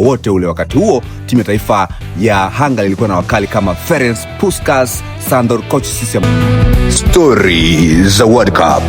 wowote ule. Wakati huo timu ya taifa ya Hungary ilikuwa na wakali kama Ferenc Puskás, Sándor Kocsis. Story za World Cup.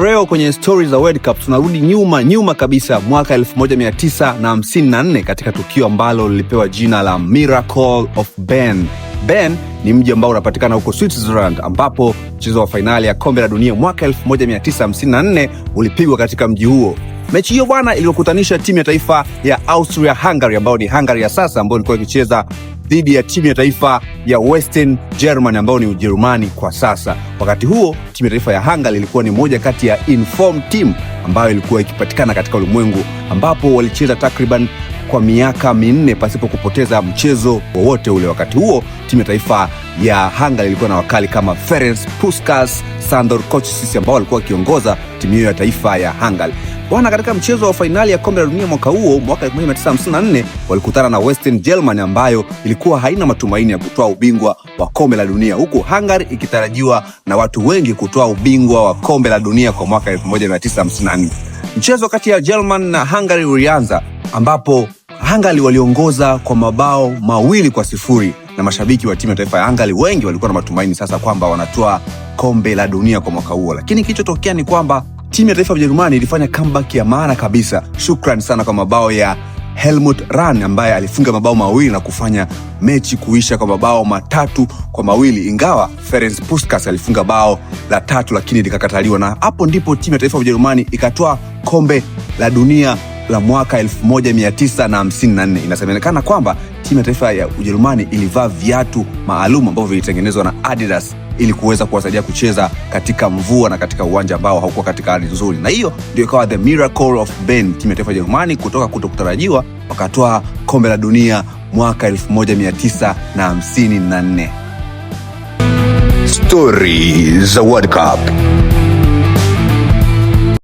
Leo kwenye stories za World Cup tunarudi nyuma kabisa mwaka 1954 katika tukio ambalo lilipewa jina la Miracle of Bern. Bern ni mji ambao unapatikana huko Switzerland, ambapo mchezo wa fainali ya kombe la dunia mwaka 1954 ulipigwa katika mji huo. Mechi hiyo bwana iliyokutanisha timu ya taifa ya Austria Hungary, ambao ni Hungary ya sasa, ambao ilikuwa ikicheza dhidi ya timu ya taifa ya Western Germany, ambao ni Ujerumani kwa sasa. Wakati huo timu ya taifa ya Hungary ilikuwa ni moja kati ya informed team ambayo ilikuwa ikipatikana katika ulimwengu, ambapo walicheza takriban kwa miaka 4 pasipo kupoteza mchezo wowote ule. Wakati huo timu ya taifa ya Hungary ilikuwa na wakali kama Ferenc Puskás, Sándor Kocsis, ambao walikuwa wakiongoza timu hiyo ya taifa ya Hungary. Bwana, katika mchezo wa fainali ya kombe la dunia mwaka huo, mwaka 1954, walikutana na Western Germany ambayo ilikuwa haina matumaini ya kutoa ubingwa wa kombe la dunia, huku Hungary ikitarajiwa na watu wengi kutoa ubingwa wa kombe la dunia kwa mwaka 1954. Mchezo kati ya German na Hungary ulianza, ambapo Hungary waliongoza kwa mabao 2-0, na mashabiki wa timu ya taifa ya Hungary wengi walikuwa na matumaini sasa kwamba wanatoa kombe la dunia kwa mwaka huo. Lakini kilichotokea ni kwamba timu ya taifa ya Ujerumani ilifanya comeback ya maana kabisa. Shukrani sana kwa mabao ya Helmut Rahn ambaye alifunga mabao 2 na kufanya mechi kuisha kwa mabao 3-2, ingawa Ferenc Puskás alifunga bao la 3 lakini likakataliwa, na hapo ndipo timu ya taifa ya Ujerumani ikatoa kombe la dunia la mwaka 1954. Inasemekana kwamba timu ya taifa ya Ujerumani ilivaa viatu maalum ambavyo vilitengenezwa na Adidas ili kuweza kuwasaidia kucheza katika mvua na katika uwanja ambao haukuwa katika hali nzuri, na hiyo ndio ikawa the Miracle of Bern. Timu ya taifa ya Ujerumani kutoka kutokutarajiwa wakatoa kombe la dunia mwaka 1954. Story za World Cup.